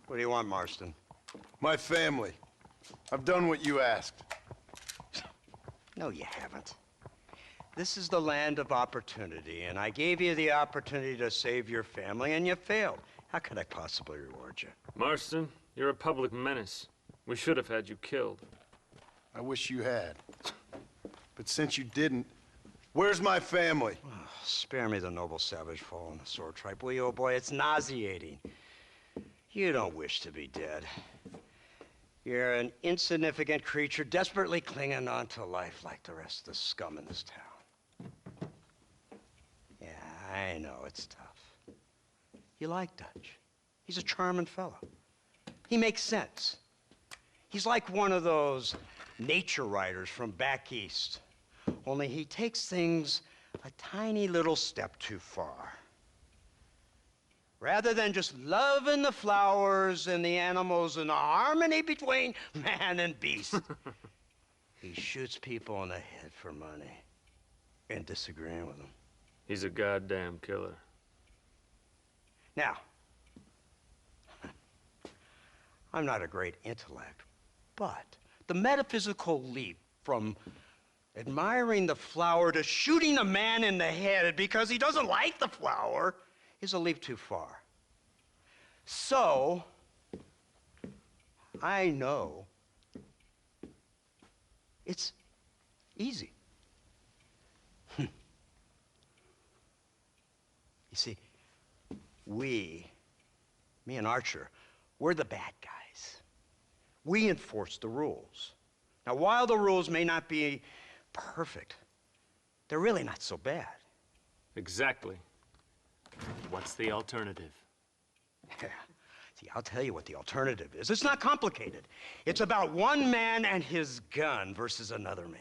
What do you want, Marston? My family. I've done what you asked. No, you haven't. This is the land of opportunity, and I gave you the opportunity to save your family, and you failed. How could I possibly reward you? Marston, you're a public menace. We should have had you killed. I wish you had. But since you didn't, where's my family? Oh, spare me the noble savage fall in the sword tribe, will you, old boy? It's nauseating. You don't wish to be dead. You're an insignificant creature desperately clinging on to life like the rest of the scum in this town. Yeah, I know it's tough. You like Dutch. He's a charming fellow. He makes sense. He's like one of those nature writers from back east. Only he takes things a tiny little step too far. Rather than just loving the flowers and the animals and the harmony between man and beast, he shoots people in the head for money and disagreeing with them. He's a goddamn killer. Now, I'm not a great intellect, but the metaphysical leap from admiring the flower to shooting a man in the head because he doesn't like the flower is a leap too far. So, I know it's easy. You see, me and Archer, we're the bad guys. We enforce the rules. Now, while the rules may not be perfect, they're really not so bad. Exactly. What's the alternative? Yeah. See, I'll tell you what the alternative is. It's not complicated. It's about one man and his gun versus another man.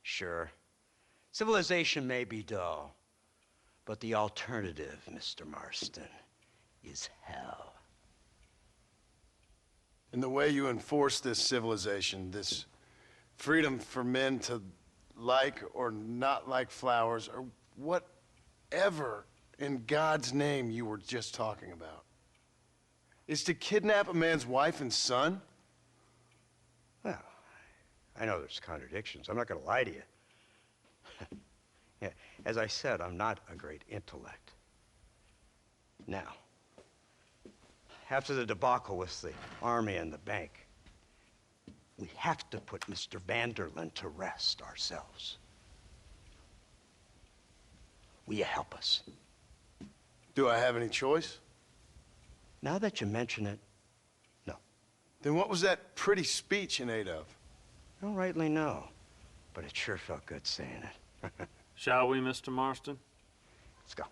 Sure, civilization may be dull, but the alternative, Mr. Marston, is hell. And the way you enforce this civilization, this freedom for men to like or not like flowers, or whatever in God's name you were just talking about, is to kidnap a man's wife and son? Well, I know there's contradictions. I'm not going to lie to you. Yeah, as I said, I'm not a great intellect. Now, after the debacle with the army and the bank, we have to put Mr. Vanderlyn to rest ourselves. Will you help us? Do I have any choice? Now that you mention it, no. Then what was that pretty speech in aid of? I don't rightly know, but it sure felt good saying it. Shall we, Mr. Marston? Let's go.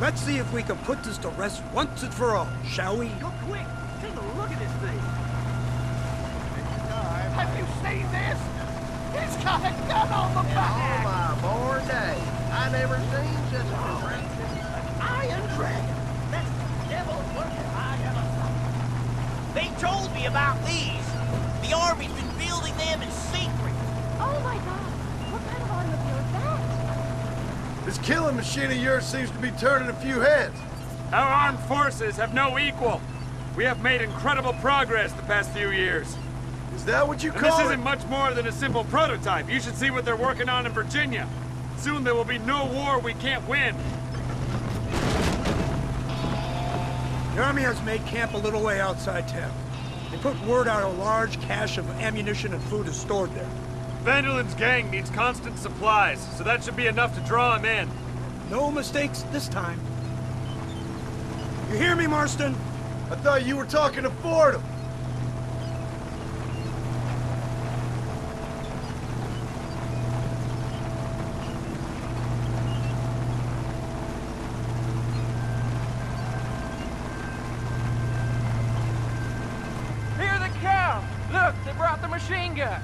Let's see if we can put this to rest once and for all, shall we? Go quick! Take a look at this thing! Have you seen this? He's got a gun on the back! Oh my born day. I never seen such a contraption. An iron dragon! That's the devil's worship I ever saw. They told me about these. The Army's been building them in secret. Oh my God! What kind of automobile is that? This killing machine of yours seems to be turning a few heads. Our armed forces have no equal. We have made incredible progress the past few years. Is that what you And call this it? isn't much more than a simple prototype. You should see what they're working on in Virginia. Soon there will be no war we can't win. The Army has made camp a little way outside town. They put word out a large cache of ammunition and food is stored there. Vanderlyn's gang needs constant supplies, so that should be enough to draw him in. No mistakes this time. You hear me, Marston? I thought you were talking to Fordham. finger!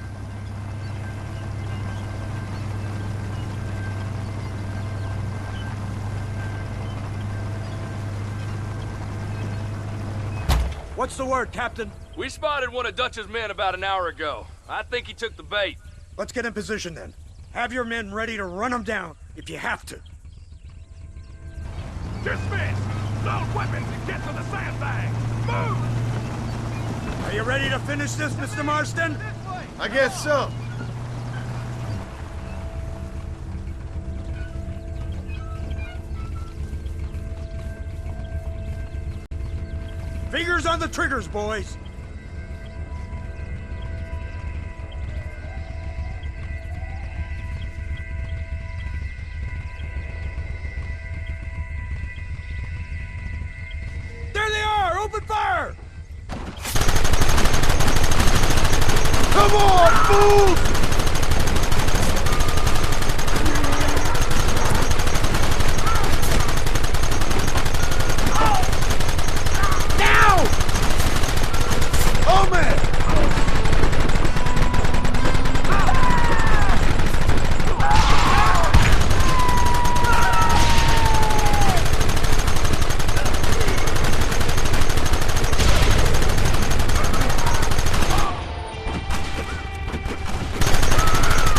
What's the word, Captain? We spotted one of Dutch's men about an hour ago. I think he took the bait. Let's get in position then. Have your men ready to run them down if you have to. Dismiss! Load weapons and get to the sandbag! Move! Are you ready to finish this, Mr. Marston? I guess so. Fingers on the triggers, boys. There they are! Open fire! Come on, fools! Oh, man!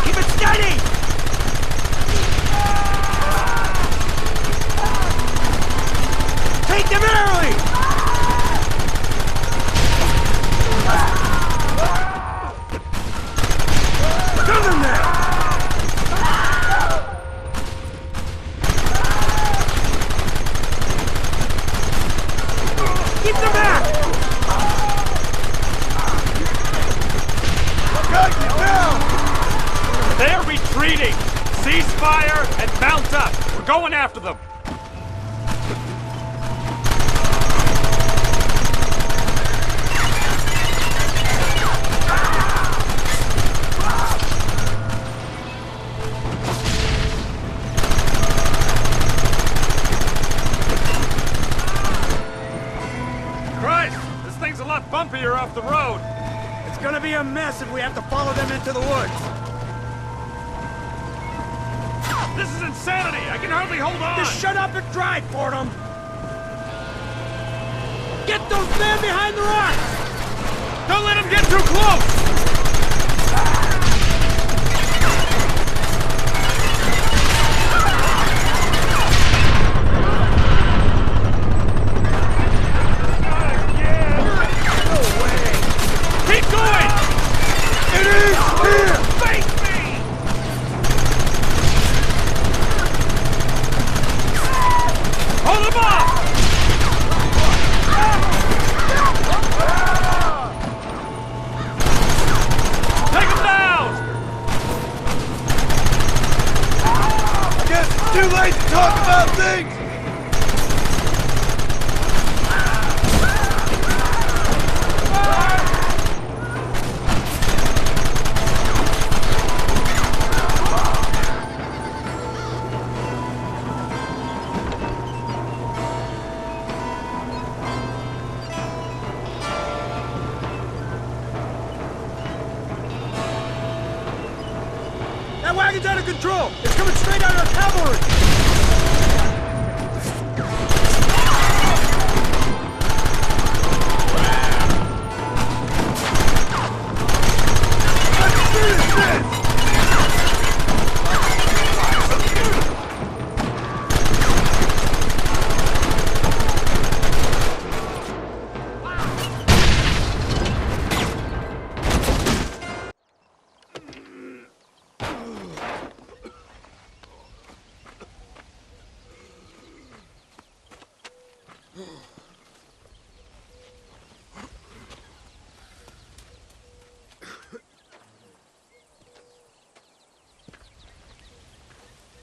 Keep it steady! Take them early! Gun them now! Keep them back! Got you down! They're retreating! Cease fire and mount up! We're going after them! Christ! This thing's a lot bumpier off the road! It's gonna be a mess if we have to follow them into the woods. This is insanity! I can hardly hold on! Just shut up and drive, Fordham! Get those men behind the rocks! Don't let him get too close! Keep going! It is here! Face me! Hold him off! Take him down! I guess it's too late to talk about things! That wagon's out of control! It's coming straight out of our cavalry! Let's finish this!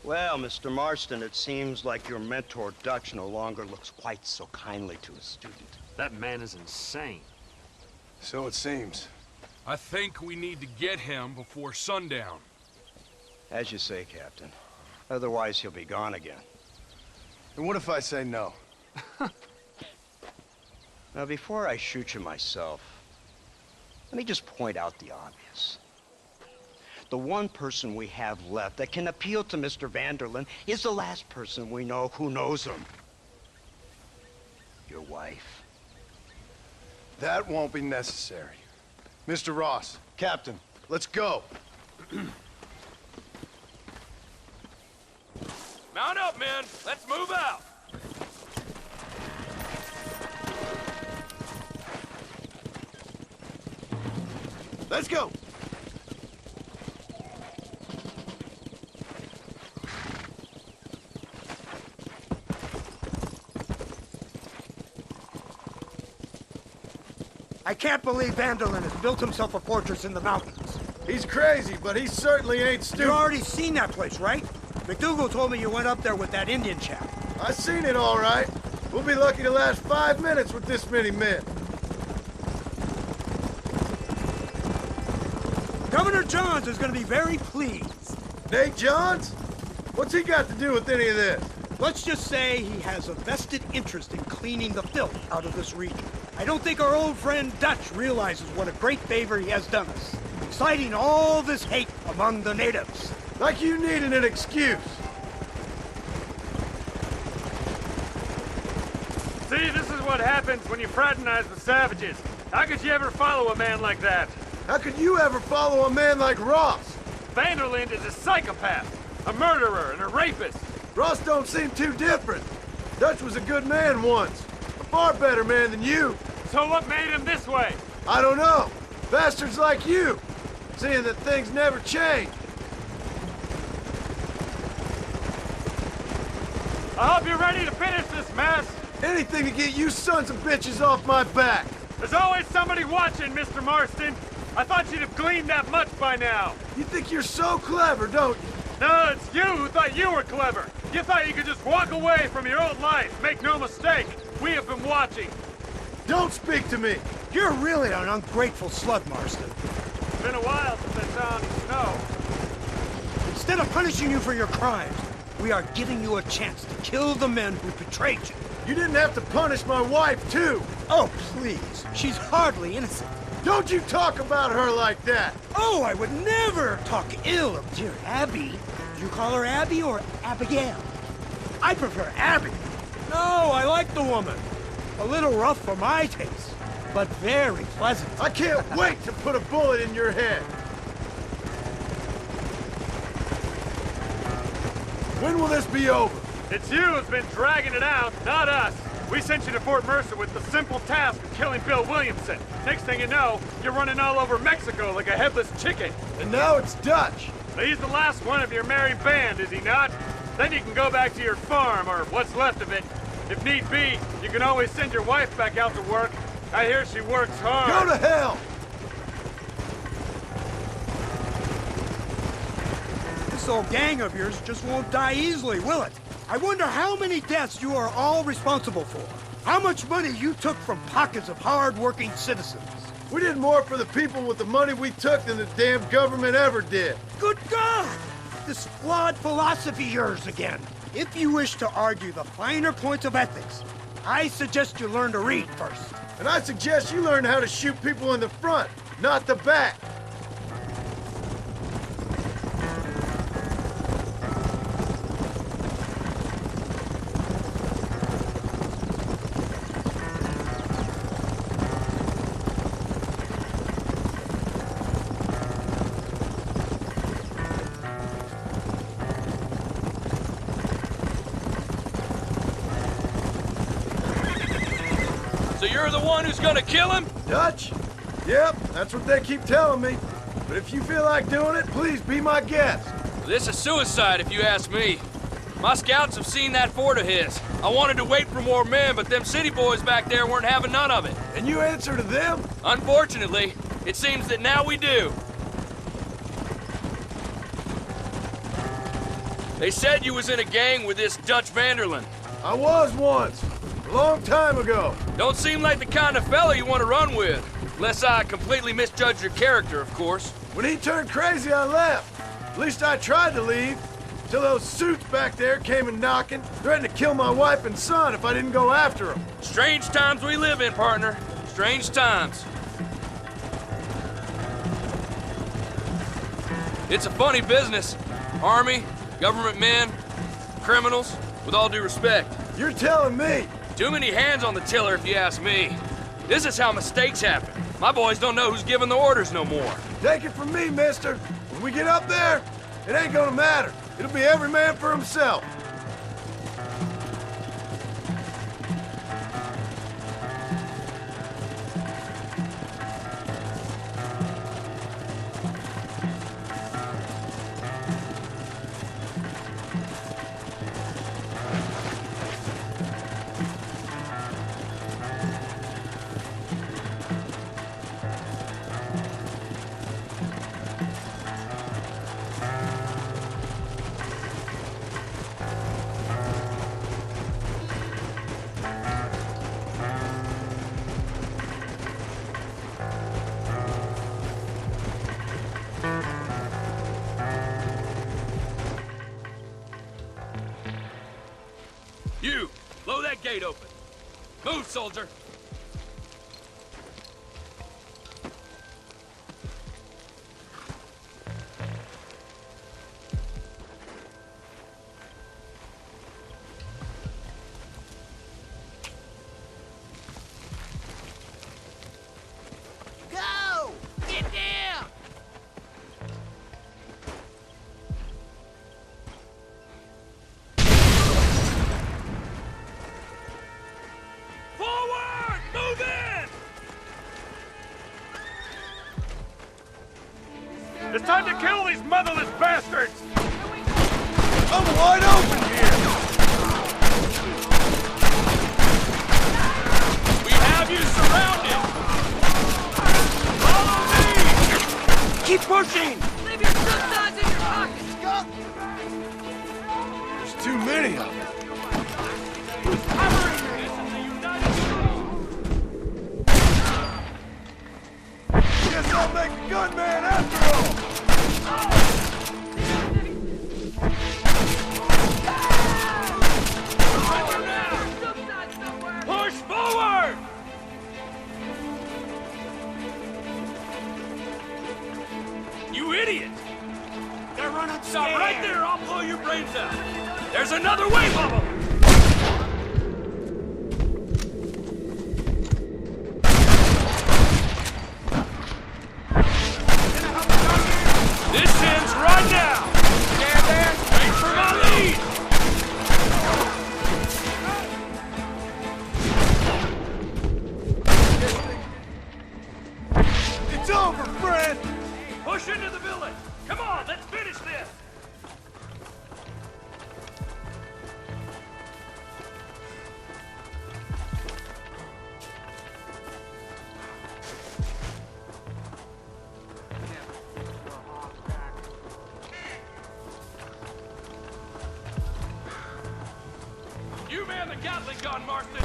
Well, Mr. Marston, it seems like your mentor Dutch no longer looks quite so kindly to his student. That man is insane. So it seems. I think we need to get him before sundown. As you say, Captain. Otherwise, he'll be gone again. And what if I say no? Now, before I shoot you myself, Let me just point out the obvious. The one person we have left that can appeal to Mr. Vanderlyn is the last person we know who knows him. Your wife. That won't be necessary. Mr. Ross, Captain, let's go. Mount up, men. Let's move out. Let's go. I can't believe Vanderlyn has built himself a fortress in the mountains. He's crazy, but he certainly ain't stupid. You already seen that place, right? McDougal told me you went up there with that Indian chap. I seen it all right. We'll be lucky to last 5 minutes with this many men. Governor Johns is going to be very pleased. Nate Johns? What's he got to do with any of this? Let's just say he has a vested interest in cleaning the filth out of this region. I don't think our old friend Dutch realizes what a great favor he has done us, inciting all this hate among the natives. Like you needed an excuse. See, this is what happens when you fraternize with savages. How could you ever follow a man like that? How could you ever follow a man like Ross? Vanderlyn is a psychopath, a murderer, and a rapist. Ross don't seem too different. Dutch was a good man once. A far better man than you. So what made him this way? I don't know. Bastards like you. Seeing that things never change. I hope you're ready to finish this mess. Anything to get you sons of bitches off my back. There's always somebody watching, Mr. Marston. I thought you'd have gleaned that much by now. You think you're so clever, don't you? No, it's you who thought you were clever. You thought you could just walk away from your old life. Make no mistake, we have been watching. Don't speak to me. You're really an ungrateful slug, Marston. It's been a while since I saw any snow. Instead of punishing you for your crimes, we are giving you a chance to kill the men who betrayed you. You didn't have to punish my wife, too. Oh, please. She's hardly innocent. Don't you talk about her like that. Oh, I would never talk ill of dear Abby. Do you call her Abby or Abigail? I prefer Abby. No, I like the woman. A little rough for my taste, but very pleasant. I can't wait to put a bullet in your head. When will this be over? It's you who's been dragging it out, not us. We sent you to Fort Mercer with the simple task of killing Bill Williamson. Next thing you know, you're running all over Mexico like a headless chicken. And now it's Dutch. He's the last one of your merry band, is he not? Then you can go back to your farm, or what's left of it. If need be, you can always send your wife back out to work. I hear she works hard. Go to hell! This old gang of yours just won't die easily, will it? I wonder how many deaths you are all responsible for. How much money you took from pockets of hard-working citizens. We did more for the people with the money we took than the damn government ever did. Good God! This flawed philosophy of yours again. If you wish to argue the finer points of ethics, I suggest you learn to read first. And I suggest you learn how to shoot people in the front, not the back. So you're the one who's gonna kill him? Dutch? Yep, that's what they keep telling me. But if you feel like doing it, please be my guest. This is suicide, if you ask me. My scouts have seen that fort of his. I wanted to wait for more men, but them city boys back there weren't having none of it. And you answer to them? Unfortunately, it seems that now we do. They said you was in a gang with this Dutch Vanderlyn. I was once. A long time ago. Don't seem like the kind of fella you want to run with. Unless I completely misjudged your character, of course. When he turned crazy, I left. At least I tried to leave. Till those suits back there came and knocking, threatened to kill my wife and son if I didn't go after them. Strange times we live in, partner. Strange times. It's a funny business. Army, government men, criminals, with all due respect. You're telling me? Too many hands on the tiller if you ask me. This is how mistakes happen. My boys don't know who's giving the orders no more. Take it from me, mister. When we get up there, it ain't gonna matter. It'll be every man for himself. You, blow that gate open. Move, soldier. Go! Get down! Forward! Move in! It's time to kill these motherless bastards! I'm wide open here! We have you surrounded! Follow me! Keep pushing! Leave your subsides in your pockets! There's too many of them. Guess I'll make a good man after all! Subsides somewhere! Push forward! You idiot! They're running Stop right there, I'll blow your brains out! There's another wave of them! This ends right now! Stand there! Wait for my lead! It's over, friend! Push into the village! Come on, let's finish this! You man the Gatling gun, Marston!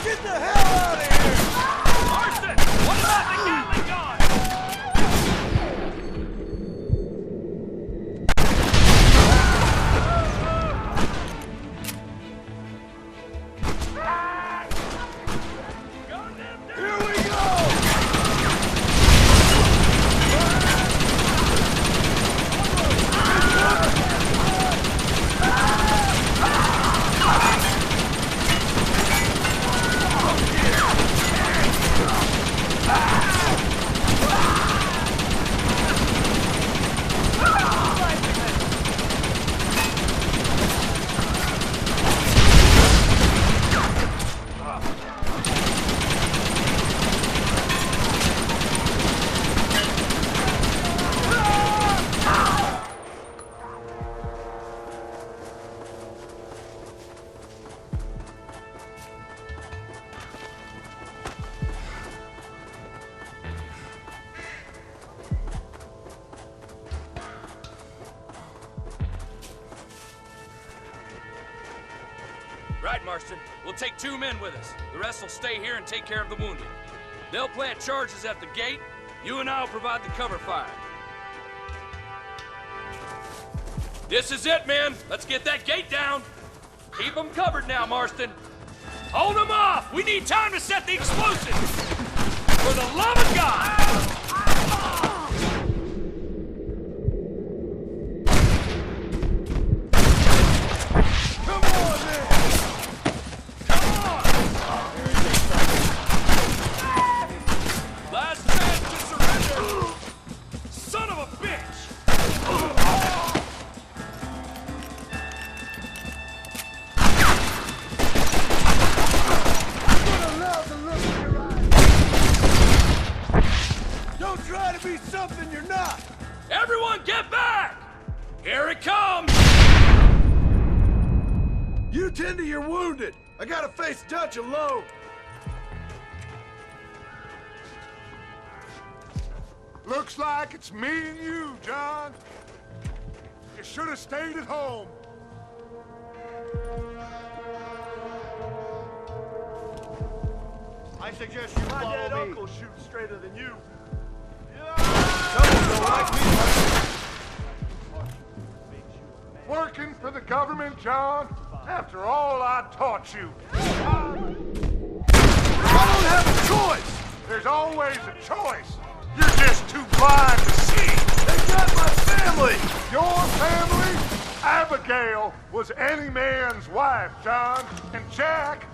Get the hell out of here! Marston! What about the Gatling gun? Here we go! Right, Marston. We'll take 2 men with us. The rest will stay here and take care of the wounded. They'll plant charges at the gate. You and I will provide the cover fire. This is it, men. Let's get that gate down. Keep them covered now, Marston. Hold them off! We need time to set the explosives! For the love of God! Come on, then! Come on! Last man to surrender! Son of a bitch! Don't try to be something you're not! Everyone get back! Here it comes! You tend to your wounded. I gotta face Dutch alone. Looks like it's me and you, John. You should have stayed at home. I suggest you My dead follow me. uncle shoots straighter than you. Some don't like me. Working for the government, John? After all I taught you. I don't have a choice. There's always a choice. You're just too blind to see. They got my family. Your family? Abigail was any man's wife, John. And Jack...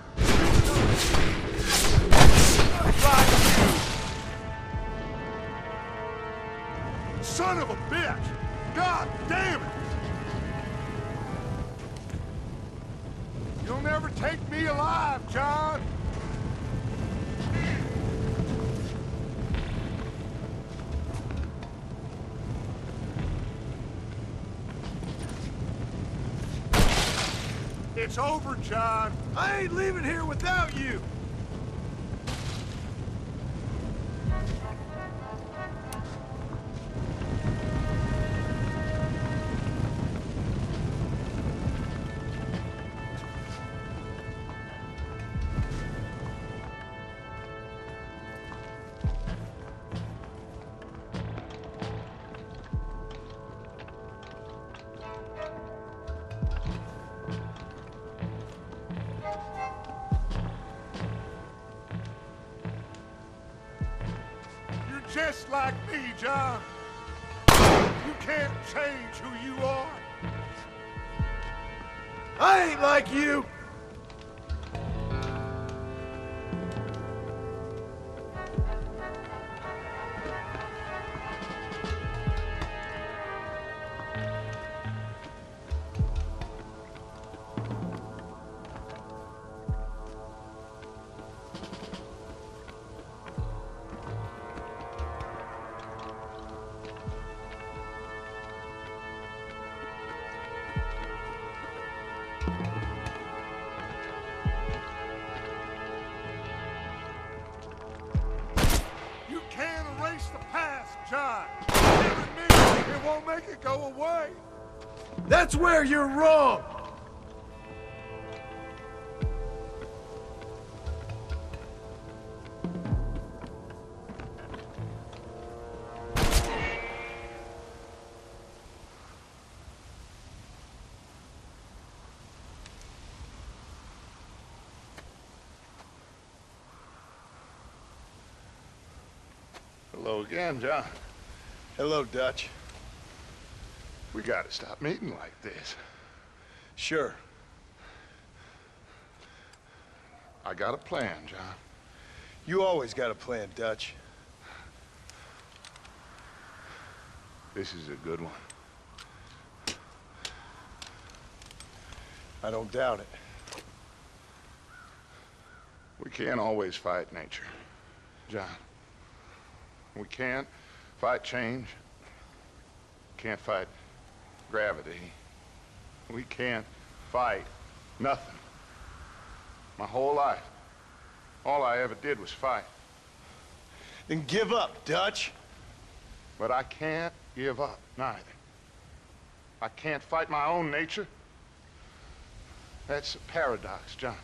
like you. Son of a bitch! God damn it! You'll never take me alive, John! It's over, John. I ain't leaving here without you. Just like me, John. You can't change who you are. I ain't like you. John, even me, it won't make it go away. That's where you're wrong. Hello again, John. Hello, Dutch. We gotta stop meeting like this. Sure. I got a plan, John. You always got a plan, Dutch. This is a good one. I don't doubt it. We can't always fight nature, John. We can't fight change. Can't fight gravity. We can't fight nothing. My whole life, all I ever did was fight. Then give up, Dutch. But I can't give up, neither. I can't fight my own nature. That's a paradox, John.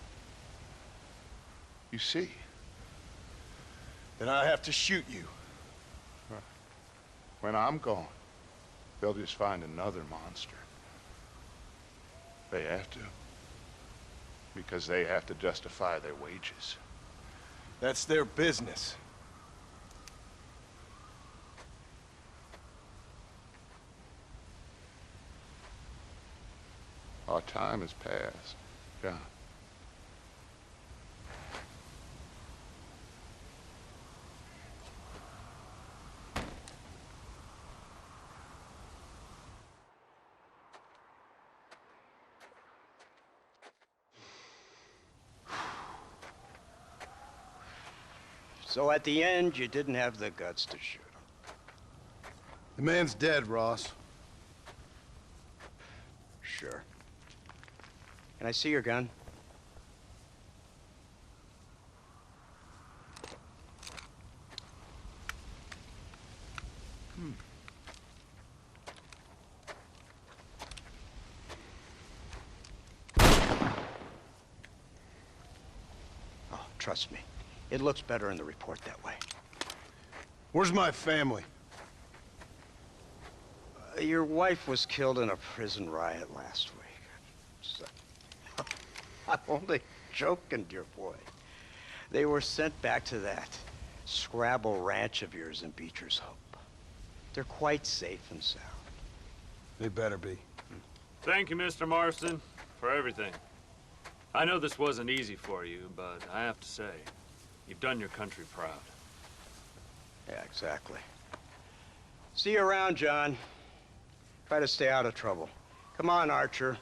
You see? Then I have to shoot you. When I'm gone, they'll just find another monster. They have to. Because they have to justify their wages. That's their business. Our time has passed, John. So at the end, you didn't have the guts to shoot him. The man's dead, Ross. Sure. Can I see your gun? Oh, trust me. It looks better in the report that way. Where's my family? Your wife was killed in a prison riot last week. So, I'm only joking, dear boy. They were sent back to that Scrabble ranch of yours in Beecher's Hope. They're quite safe and sound. They better be. Thank you, Mr. Marston, for everything. I know this wasn't easy for you, but I have to say, you've done your country proud. Yeah, exactly. See you around, John. Try to stay out of trouble. Come on, Archer.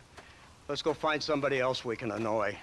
Let's go find somebody else we can annoy.